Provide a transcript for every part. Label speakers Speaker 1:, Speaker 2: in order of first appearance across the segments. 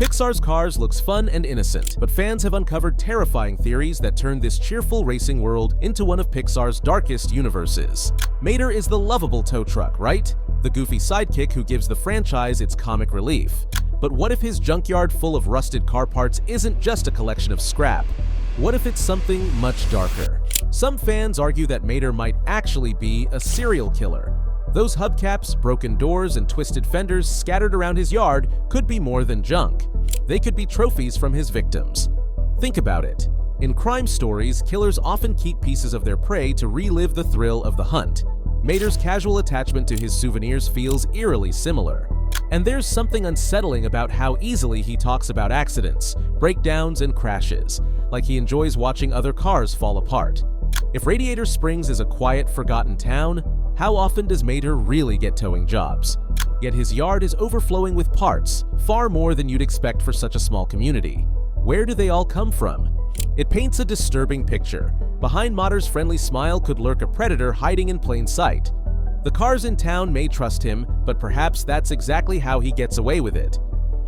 Speaker 1: Pixar's Cars looks fun and innocent, but fans have uncovered terrifying theories that turn this cheerful racing world into one of Pixar's darkest universes. Mater is the lovable tow truck, right? The goofy sidekick who gives the franchise its comic relief. But what if his junkyard full of rusted car parts isn't just a collection of scrap? What if it's something much darker? Some fans argue that Mater might actually be a serial killer. Those hubcaps, broken doors, and twisted fenders scattered around his yard could be more than junk. They could be trophies from his victims. Think about it. In crime stories, killers often keep pieces of their prey to relive the thrill of the hunt. Mater's casual attachment to his souvenirs feels eerily similar. And there's something unsettling about how easily he talks about accidents, breakdowns, and crashes, like he enjoys watching other cars fall apart. If Radiator Springs is a quiet, forgotten town, how often does Mater really get towing jobs? Yet his yard is overflowing with parts, far more than you'd expect for such a small community. Where do they all come from? It paints a disturbing picture. Behind Mater's friendly smile could lurk a predator hiding in plain sight. The cars in town may trust him, but perhaps that's exactly how he gets away with it.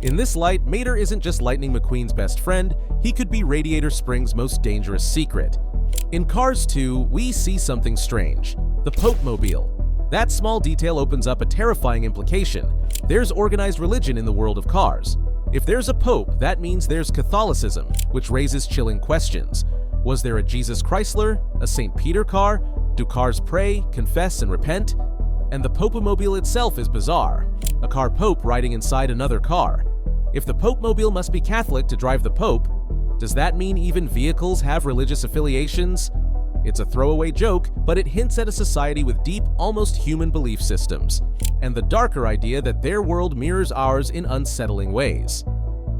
Speaker 1: In this light, Mater isn't just Lightning McQueen's best friend, he could be Radiator Springs' most dangerous secret. In Cars 2, we see something strange. The Pope-mobile. That small detail opens up a terrifying implication. There's organized religion in the world of cars. If there's a pope, that means there's Catholicism, which raises chilling questions. Was there a Jesus Chrysler? A St. Peter car? Do cars pray, confess, and repent? And the Pope-mobile itself is bizarre. A car pope riding inside another car. If the Pope-mobile must be Catholic to drive the Pope, does that mean even vehicles have religious affiliations? It's a throwaway joke, but it hints at a society with deep, almost human belief systems, and the darker idea that their world mirrors ours in unsettling ways.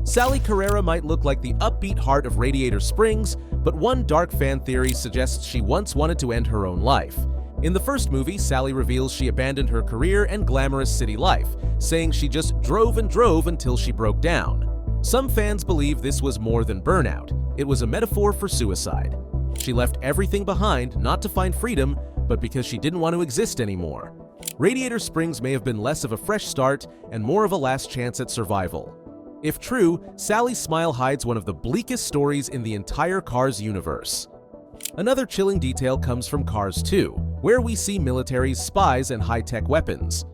Speaker 1: Sally Carrera might look like the upbeat heart of Radiator Springs, but one dark fan theory suggests she once wanted to end her own life. In the first movie, Sally reveals she abandoned her career and glamorous city life, saying she just drove and drove until she broke down. Some fans believe this was more than burnout. It was a metaphor for suicide. She left everything behind, not to find freedom, but because she didn't want to exist anymore. Radiator Springs may have been less of a fresh start and more of a last chance at survival. If true, Sally's smile hides one of the bleakest stories in the entire Cars universe. Another chilling detail comes from Cars 2, where we see militaries, spies, and high-tech weapons.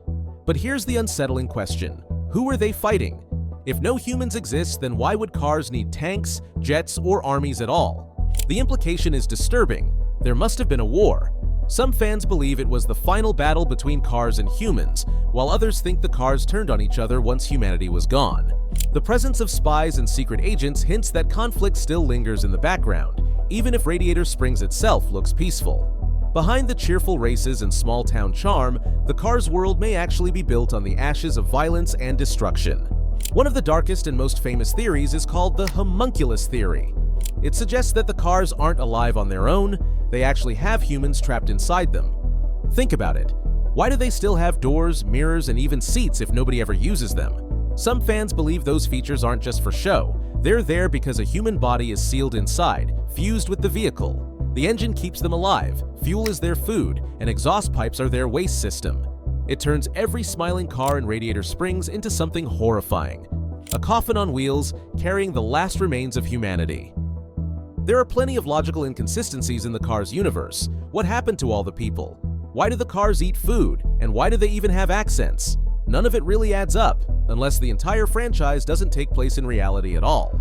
Speaker 1: But here's the unsettling question. Who are they fighting? If no humans exist, then why would cars need tanks, jets, or armies at all? The implication is disturbing. There must have been a war. Some fans believe it was the final battle between cars and humans, while others think the cars turned on each other once humanity was gone. The presence of spies and secret agents hints that conflict still lingers in the background, even if Radiator Springs itself looks peaceful. Behind the cheerful races and small-town charm, the Cars world may actually be built on the ashes of violence and destruction. One of the darkest and most famous theories is called the homunculus theory. It suggests that the cars aren't alive on their own, they actually have humans trapped inside them. Think about it. Why do they still have doors, mirrors, and even seats if nobody ever uses them? Some fans believe those features aren't just for show. They're there because a human body is sealed inside, fused with the vehicle. The engine keeps them alive, fuel is their food, and exhaust pipes are their waste system. It turns every smiling car in Radiator Springs into something horrifying. A coffin on wheels carrying the last remains of humanity. There are plenty of logical inconsistencies in the Cars universe. What happened to all the people? Why do the cars eat food? And why do they even have accents? None of it really adds up, unless the entire franchise doesn't take place in reality at all.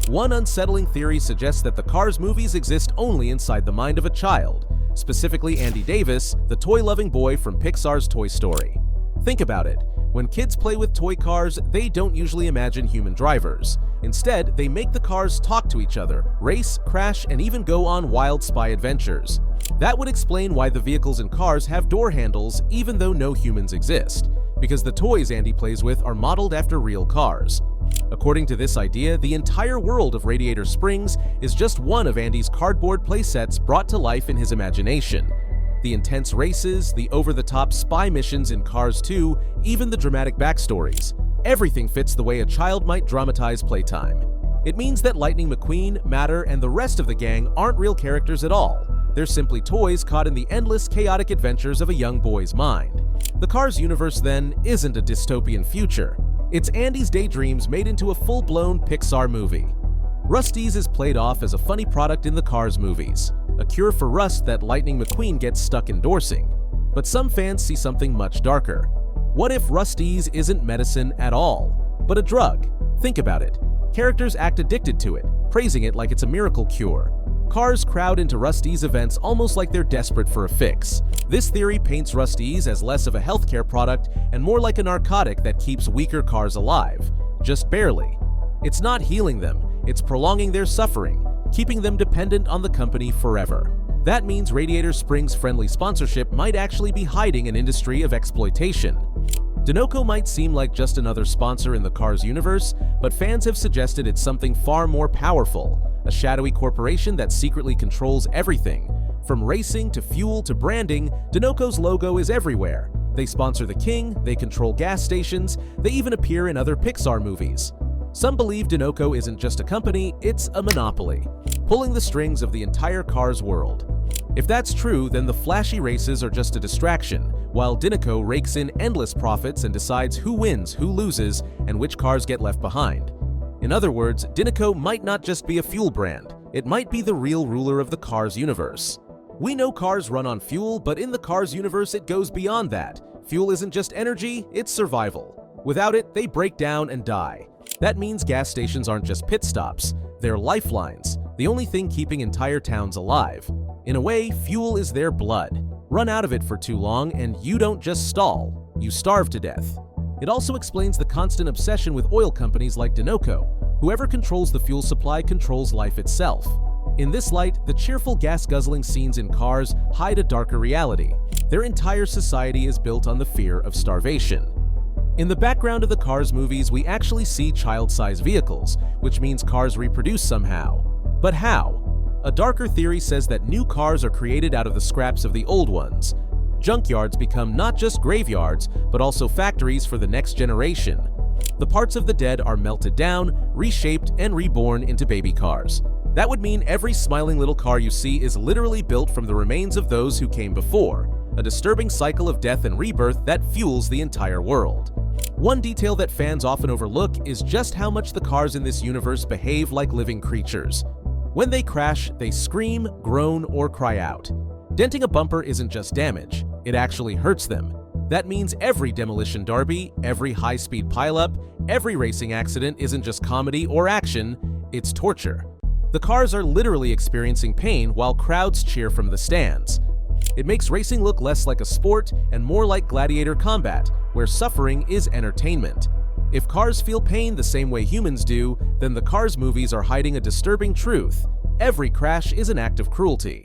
Speaker 1: One unsettling theory suggests that the Cars movies exist only inside the mind of a child, specifically Andy Davis, the toy-loving boy from Pixar's Toy Story. Think about it. When kids play with toy cars, they don't usually imagine human drivers. Instead, they make the cars talk to each other, race, crash, and even go on wild spy adventures. That would explain why the vehicles in Cars have door handles even though no humans exist, because the toys Andy plays with are modeled after real cars. According to this idea, the entire world of Radiator Springs is just one of Andy's cardboard playsets brought to life in his imagination. The intense races, the over-the-top spy missions in Cars 2, even the dramatic backstories. Everything fits the way a child might dramatize playtime. It means that Lightning McQueen, Mater, and the rest of the gang aren't real characters at all. They're simply toys caught in the endless, chaotic adventures of a young boy's mind. The Cars universe, then, isn't a dystopian future. It's Andy's daydreams made into a full-blown Pixar movie. Rust-eze is played off as a funny product in the Cars movies, a cure for rust that Lightning McQueen gets stuck endorsing. But some fans see something much darker. What if Rust-eze isn't medicine at all, but a drug? Think about it. Characters act addicted to it, praising it like it's a miracle cure. Cars crowd into Rust-eze events almost like they're desperate for a fix. This theory paints Rust-eze as less of a healthcare product and more like a narcotic that keeps weaker cars alive. Just barely. It's not healing them, it's prolonging their suffering, keeping them dependent on the company forever. That means Radiator Springs' friendly sponsorship might actually be hiding an industry of exploitation. Dinoco might seem like just another sponsor in the Cars universe, but fans have suggested it's something far more powerful, a shadowy corporation that secretly controls everything. From racing to fuel to branding, Dinoco's logo is everywhere. They sponsor the King, they control gas stations, they even appear in other Pixar movies. Some believe Dinoco isn't just a company, it's a monopoly, pulling the strings of the entire Cars world. If that's true, then the flashy races are just a distraction, while Dinoco rakes in endless profits and decides who wins, who loses, and which cars get left behind. In other words, Dinoco might not just be a fuel brand, it might be the real ruler of the Cars universe. We know cars run on fuel, but in the Cars universe it goes beyond that. Fuel isn't just energy, it's survival. Without it, they break down and die. That means gas stations aren't just pit stops, they're lifelines, the only thing keeping entire towns alive. In a way, fuel is their blood. Run out of it for too long and you don't just stall, you starve to death. It also explains the constant obsession with oil companies like Dinoco. Whoever controls the fuel supply controls life itself. In this light, the cheerful gas-guzzling scenes in Cars hide a darker reality. Their entire society is built on the fear of starvation. In the background of the Cars movies, we actually see child-sized vehicles, which means cars reproduce somehow. But how? A darker theory says that new cars are created out of the scraps of the old ones. Junkyards become not just graveyards, but also factories for the next generation. The parts of the dead are melted down, reshaped, and reborn into baby cars. That would mean every smiling little car you see is literally built from the remains of those who came before, a disturbing cycle of death and rebirth that fuels the entire world. One detail that fans often overlook is just how much the cars in this universe behave like living creatures. When they crash, they scream, groan, or cry out. Denting a bumper isn't just damage, it actually hurts them. That means every demolition derby, every high-speed pileup, every racing accident isn't just comedy or action, it's torture. The cars are literally experiencing pain while crowds cheer from the stands. It makes racing look less like a sport and more like gladiator combat, where suffering is entertainment. If cars feel pain the same way humans do, then the Cars movies are hiding a disturbing truth. Every crash is an act of cruelty.